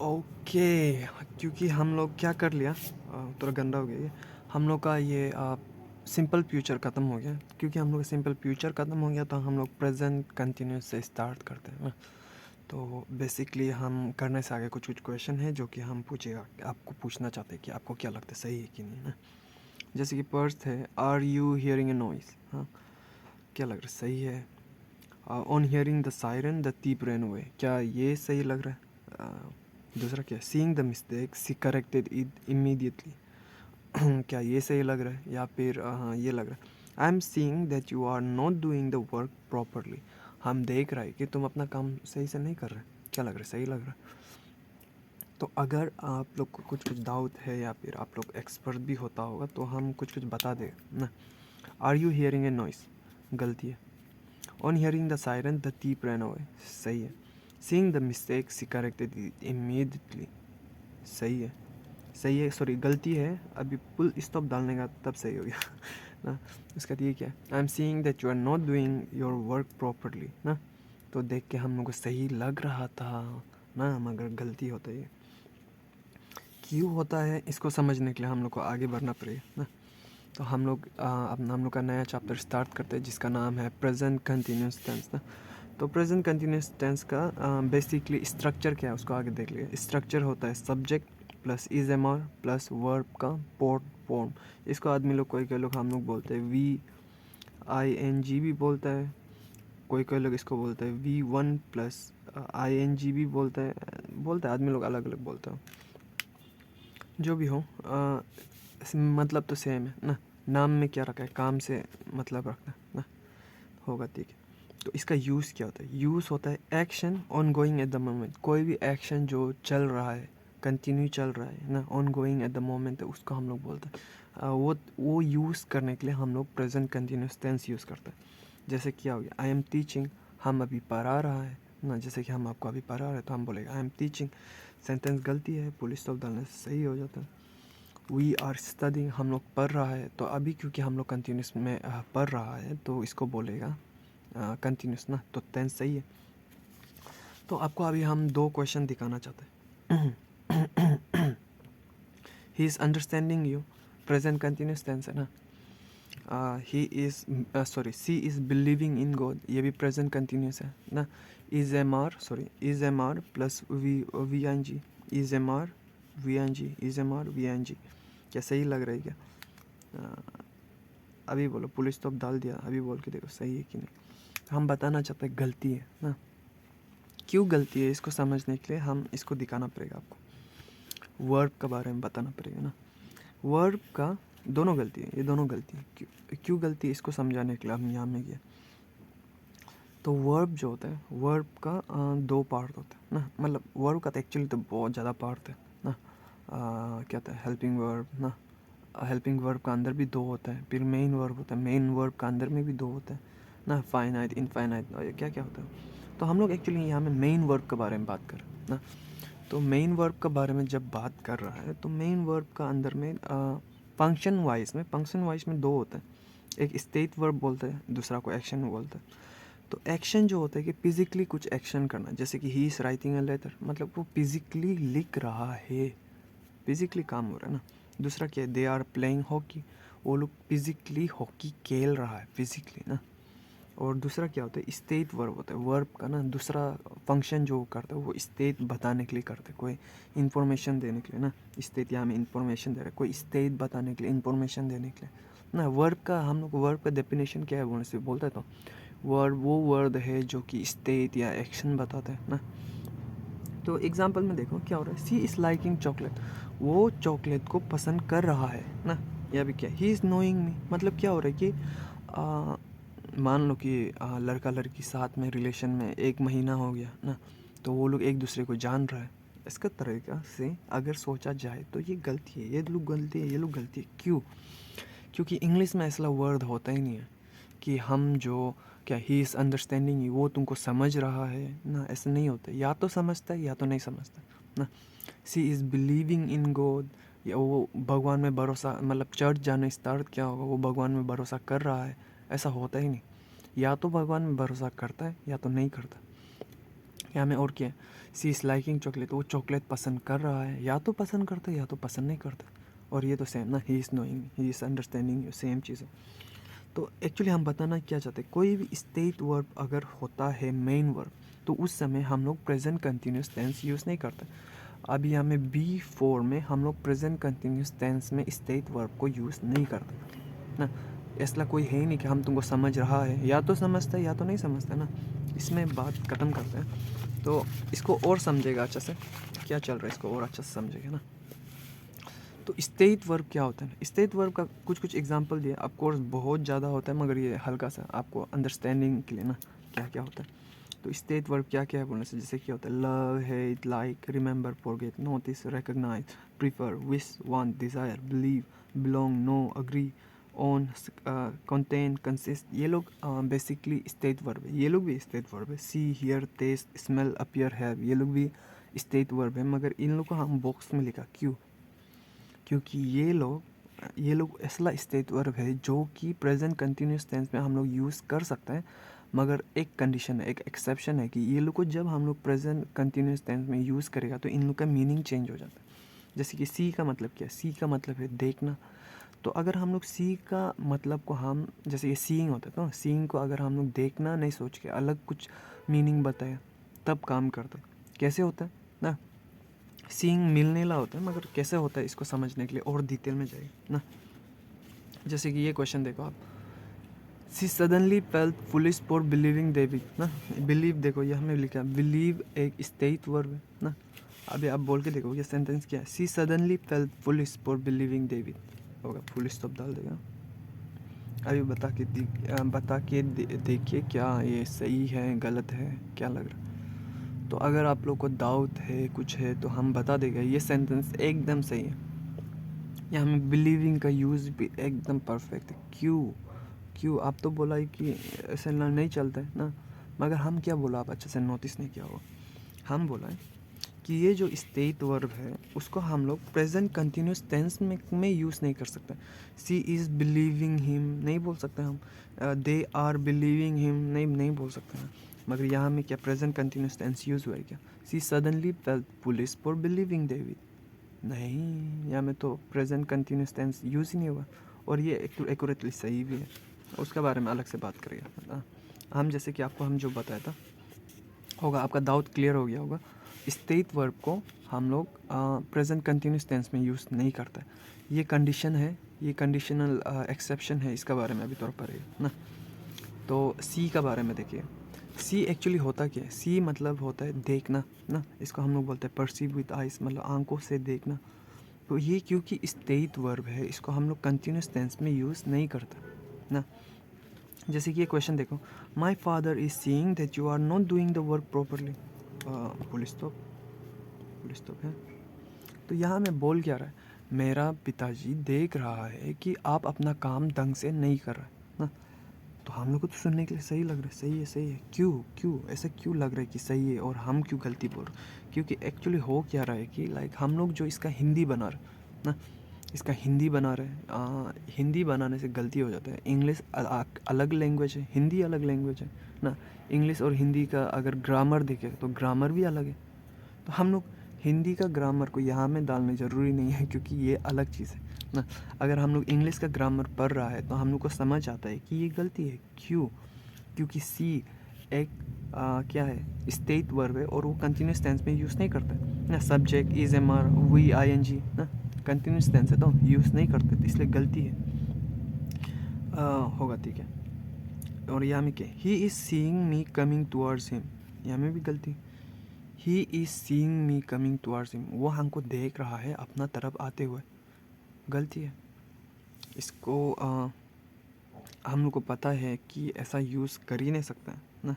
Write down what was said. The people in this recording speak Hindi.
ओके, क्योंकि हम लोग क्या कर लिया, थोड़ा गंदा हो गया ये। हम लोग का ये सिंपल फ्यूचर ख़त्म हो गया। क्योंकि हम लोग का सिंपल फ्यूचर ख़त्म हो गया तो हम लोग प्रेजेंट कंटिन्यूस से स्टार्ट करते हैं ना। तो बेसिकली हम करने से आगे कुछ कुछ क्वेश्चन है जो कि हम पूछेगा, आपको पूछना चाहते हैं कि आपको क्या लगता है सही है कि नहीं ना। जैसे कि फर्स्ट है, are you hearing a noise. हाँ, क्या लग रहा है सही है। On hearing the siren the thief ran away, क्या ये सही लग रहा है। दूसरा क्या है, seeing the mistake she corrected it immediately. क्या ये सही लग रहा है। या फिर हाँ ये लग रहा है, I am seeing that you are not doing the work properly. हम देख रहे हैं कि तुम अपना काम सही से नहीं कर रहे। क्या लग रहा है, सही लग रहा है। तो अगर आप लोग को कुछ कुछ डाउट है या फिर आप लोग एक्सपर्ट भी होता होगा तो हम कुछ कुछ बता दें ना। Are you hearing a noise, गलती है। On hearing the siren the thief ran away, सही है। Seeing the mistake she corrected it immediately, सही है। सही है, सॉरी गलती है, अभी फुल स्टॉप डालने का तब सही हो गया ना। उसका ये क्या है, I am seeing that you are not doing your work properly ना। तो देख के हम लोग को सही लग रहा था ना, मगर गलती होता है। क्यों होता है इसको समझने के लिए हम लोग को आगे बढ़ना पड़ेगा ना। तो हम लोग अपना हम लोग का नया चैप्टर स्टार्ट करते हैं जिसका नाम है प्रेजेंट कंटिन्यूस टेंस ना। तो प्रेजेंट कंटिन्यूस टेंस का बेसिकली स्ट्रक्चर क्या है उसको आगे देख लिया। स्ट्रक्चर होता है subject plus is am are plus verb का पोर्ट फॉर्म। इसको आदमी लोग कोई कोई लोग हम लोग बोलते हैं वी आई एन जी भी बोलता है। कोई कोई लोग इसको बोलते हैं V one plus I N G भी बोलते हैं आदमी लोग अलग अलग बोलते हैं। जो भी हो मतलब तो सेम है ना। नाम में क्या रखा है, काम से मतलब रखना ना, होगा ठीक है। तो इसका यूज़ क्या होता है, यूज़ होता है action on going at the moment. कोई भी एक्शन जो चल रहा है, कंटिन्यू चल रहा है ना, on going at the moment, उसको हम लोग बोलते हैं वो यूज़ करने के लिए हम लोग प्रेजेंट कंटिन्यूस टेंस यूज़ करते हैं। जैसे क्या हो गया, आई एम टीचिंग, हम अभी पढ़ा रहा है ना। जैसे कि हम आपको अभी पढ़ा रहे हैं तो हम बोलेंगे आई एम टीचिंग। सेंटेंस गलती है, पुल स्टॉप डालने से सही हो जाता है। वी आर स्टडिंग, हम लोग पढ़ रहा है। तो अभी क्योंकि हम लोग कंटिन्यूस में पढ़ रहा है तो इसको बोलेगा कंटिन्यूस ना, तो टेंस सही है। तो आपको अभी हम दो क्वेश्चन दिखाना चाहते हैं। He is understanding you, present continuous tense है ना। He is sorry she is believing in God, ये भी प्रेजेंट कंटिन्यूस है ना। Is am are plus V N G, is am are V N G, is am are V N G. क्या सही लग रहा है क्या। अभी बोलो, पुलिस स्टॉप डाल दिया, अभी बोल के देखो सही है कि नहीं। हम बताना चाहते हैं गलती है ना। क्यों गलती है इसको समझने के लिए हम इसको दिखाना पड़ेगा आपको। वर्ब के बारे में बताना पड़ेगा ना। वर्ब का दोनों गलती है, ये दोनों गलती है। क्यों गलती है इसको समझाने के लिए हम यहाँ में गए। तो वर्ब जो होता है, वर्ब का दो पार्ट होता है ना। मतलब वर्ब का तो एक्चुअली तो बहुत ज़्यादा पार्ट है ना। क्या होता है, हेल्पिंग वर्ब ना। हेल्पिंग वर्ब का अंदर भी दो होता है। फिर मेन वर्ब होता है, मेन वर्ब का अंदर में भी दो होता है ना। फाइनाइट, इनफाइनाइट, और क्या क्या होता है। तो हम लोग एक्चुअली यहाँ में मेन वर्ब के बारे में बात कर रहे हैं ना। तो मेन वर्ब के बारे में जब बात कर रहा है तो मेन वर्ब का अंदर में फंक्शन वाइज में दो होता है। एक स्टेट वर्ब बोलता है, दूसरा को एक्शन बोलता है। तो एक्शन जो होता है कि फिजिकली कुछ एक्शन करना, जैसे कि he is writing a letter, मतलब वो फिजिकली लिख रहा है, फिजिकली काम हो रहा है ना। दूसरा क्या है, दे आर प्लेइंग हॉकी, वो लोग फिजिकली हॉकी खेल रहा है फिजिकली ना। और दूसरा क्या होता है, स्टेट वर्ब होता है। वर्ब का ना दूसरा फंक्शन जो करता है वो स्टेट बताने के लिए करता है, कोई इन्फॉर्मेशन देने के लिए ना। स्टेट यहाँ में इन्फॉर्मेशन दे रहा है, कोई स्टेट बताने के लिए, इन्फॉर्मेशन देने के लिए ना। वर्ब का हम लोग वर्ब का डेफिनेशन क्या है बोलने से बोलता है, तो वर्ड वो वर्ड है जो कि स्टेट या एक्शन बताता है ना। तो एग्जांपल में देखो क्या हो रहा है, सी इज़ लाइकिंग चॉकलेट, वो चॉकलेट को पसंद कर रहा है ना। या भी क्या, ही इज़ नोइंग मी, मतलब क्या हो रहा है कि मान लो कि लड़का लड़की साथ में रिलेशन में 1 महीना हो गया ना। तो वो लोग एक दूसरे को जान रहा है। इसका तरीका से अगर सोचा जाए तो ये गलती है, ये लोग गलती है, ये लोग गलती है। क्यों, क्योंकि इंग्लिश में ऐसा वर्ड होता ही नहीं है कि हम जो क्या ही इज़ अंडरस्टैंडिंग यू, वो तुमको समझ रहा है ना, ऐसा नहीं होता। या तो समझता है या तो नहीं समझता ना। सी इज़ बिलीविंग इन गॉड, या वो भगवान में भरोसा, मतलब चर्च जाने स्टार्ट क्या होगा, वो भगवान में भरोसा कर रहा है, ऐसा होता ही नहीं। या तो भगवान में भरोसा करता है या तो नहीं करता। यहाँ में और क्या है, सी इज़ लाइकिंग चॉकलेट, वो चॉकलेट पसंद कर रहा है, या तो पसंद करता है या तो पसंद नहीं करता। और ये तो सेम ना, he is knowing, he is understanding, same चीज़ है। तो एक्चुअली हम बताना क्या चाहते हैं, कोई भी स्टेट वर्ब अगर होता है मेन वर्ब, तो उस समय हम लोग प्रेजेंट कंटिन्यूस टेंस यूज़ नहीं करते। अभी यहाँ में B4 में हम लोग प्रेजेंट कंटिन्यूस टेंस में स्टेट वर्ब को यूज़ नहीं करते ना। ऐसा कोई है ही नहीं कि हम तुमको समझ रहा है, या तो समझता है या तो नहीं समझता ना। इसमें बात ख़त्म करते हैं, तो इसको और समझेगा अच्छा से क्या चल रहा है, इसको और अच्छा से समझेगा ना। तो स्टेट वर्ब क्या होता है, स्टेट वर्ब का कुछ कुछ एग्जांपल दिए, ऑफ कोर्स बहुत ज़्यादा होता है, मगर ये हल्का सा आपको अंडरस्टैंडिंग के लिए ना क्या क्या होता है। तो स्टेट वर्ब क्या क्या है बोलने से, जैसे क्या होता है, love, hate, like, remember, forget, notice, recognise, prefer, wish, want, desire, believe, belong, know, agree, own, contain, consist, ये लोग बेसिकली स्टेट वर्ब है। ये लोग भी स्टेट वर्ब है। See, hear, taste, smell, appear, have, ये लोग भी स्टेट वर्ब है, मगर इन लोग को हम बॉक्स में लिखा क्यों, क्योंकि ये लोग ऐसा स्टेट वर्ब है जो कि प्रेजेंट कंटिन्यूस टेंस में हम लोग यूज़ कर सकते हैं, मगर एक कंडीशन है, एक एक्सेप्शन है कि ये लोग को जब हम लोग प्रेजेंट कंटिन्यूस टेंस में यूज़ करेगा तो इन लोग का मीनिंग चेंज हो जाता है। जैसे कि सी का मतलब क्या है, सी का मतलब है देखना। तो अगर हम लोग सी का मतलब को हम, जैसे ये सीइंग होता है, तो सीइंग को अगर हम लोग देखना नहीं सोच के अलग कुछ मीनिंग बताया तब काम करता है। कैसे होता है ना, सीइंग मिलने ला होता है, मगर कैसे होता है इसको समझने के लिए और डिटेल में जाइए ना। जैसे कि ये क्वेश्चन देखो आप, she suddenly felt foolish for believing David ना। बिलीव देखो ये हमने लिखा, बिलीव एक स्टेट वर्ब है ना। अभी आप बोल के देखो ये सेंटेंस क्या है, she suddenly felt foolish for believing David होगा, फुल स्टॉप डाल देगा। अभी बता के देखिए क्या ये सही है गलत है, क्या लग रहा है। तो अगर आप लोग को डाउट है कुछ है तो हम बता देगा, ये सेंटेंस एकदम सही है। यहाँ में बिलीविंग का यूज़ भी एकदम परफेक्ट है। क्यों आप तो बोला है कि ऐसे ना नहीं चलता है ना, मगर हम क्या बोला आप अच्छे से नोटिस नहीं किया होगा। हम बोला है कि ये जो स्टेट वर्ब है उसको हम लोग प्रेजेंट कंटिन्यूस टेंस में यूज़ नहीं कर सकते। सी इज़ बिलीविंग हिम नहीं बोल सकते हम, दे आर बिलीविंग हिम नहीं बोल सकते हैं। मगर यहाँ में क्या प्रेजेंट कंटिन्यूस टेंस यूज़ हुआ है क्या, she suddenly felt foolish for believing David, नहीं, यहाँ में तो प्रेजेंट कंटिन्यूस टेंस यूज़ ही नहीं हुआ। और ये एक्यूरेटली सही भी है, उसके बारे में अलग से बात करेंगे ना। हम जैसे कि आपको हम जो बताया था होगा, आपका डाउट क्लियर हो गया होगा। स्टेट वर्ब को हम लोग प्रेजेंट कंटिन्यूस टेंस में यूज़ नहीं करता है, ये कंडीशन है, ये कंडीशनल एक्सेप्शन है, इसका बारे में अभी तौर पर है ना। तो सी का बारे में देखिए, सी एक्चुअली होता क्या है, सी मतलब होता है देखना ना, इसको हम लोग बोलते हैं परसीव विद आइज, मतलब आंखों से देखना। तो ये क्योंकि स्टेट वर्ब है इसको हम लोग कंटिन्यूस टेंस में यूज़ नहीं करते ना। जैसे कि ये क्वेश्चन देखो, my father is seeing that you are not doing the work properly, full stop है। तो यहाँ मैं बोल क्या रहा है, मेरा पिताजी देख रहा है कि आप अपना काम ढंग से नहीं कर रहे ना। तो हम लोग को तो सुनने के लिए सही लग रहा है, सही है, क्यों ऐसा क्यों लग रहा है कि सही है और हम क्यों गलती बोल रहे हैं। क्योंकि एक्चुअली हो क्या रहा है कि लाइक हम लोग जो इसका हिंदी बना रहे ना, इसका हिंदी बना रहे हैं, हिंदी बनाने से गलती हो जाता है। इंग्लिश अलग लैंग्वेज है, हिंदी अलग लैंग्वेज है ना। इंग्लिश और हिंदी का अगर ग्रामर देखें तो ग्रामर भी अलग है। तो हम लोग हिंदी का ग्रामर को यहाँ में डालना ज़रूरी नहीं है, क्योंकि ये अलग चीज़ है ना। अगर हम लोग इंग्लिश का ग्रामर पढ़ रहा है तो हम लोग को समझ आता है कि ये गलती है, क्योंकि सी एक क्या है, स्टेट वर्ब है और वो कंटिन्यूस टेंस में यूज़ नहीं करते ना। Subject is am are V I N G ना, कंटिन्यूस टेंस है तो यूज़ नहीं करते, तो इसलिए गलती है। होगा ठीक है। और यहाँ में क्या, he is seeing me coming towards him, यहाँ में भी गलती। He is seeing me coming towards him, वो हमको देख रहा है अपना तरफ आते हुए, गलती है। इसको हम लोग को पता है कि ऐसा यूज़ कर ही नहीं सकते हैं ना।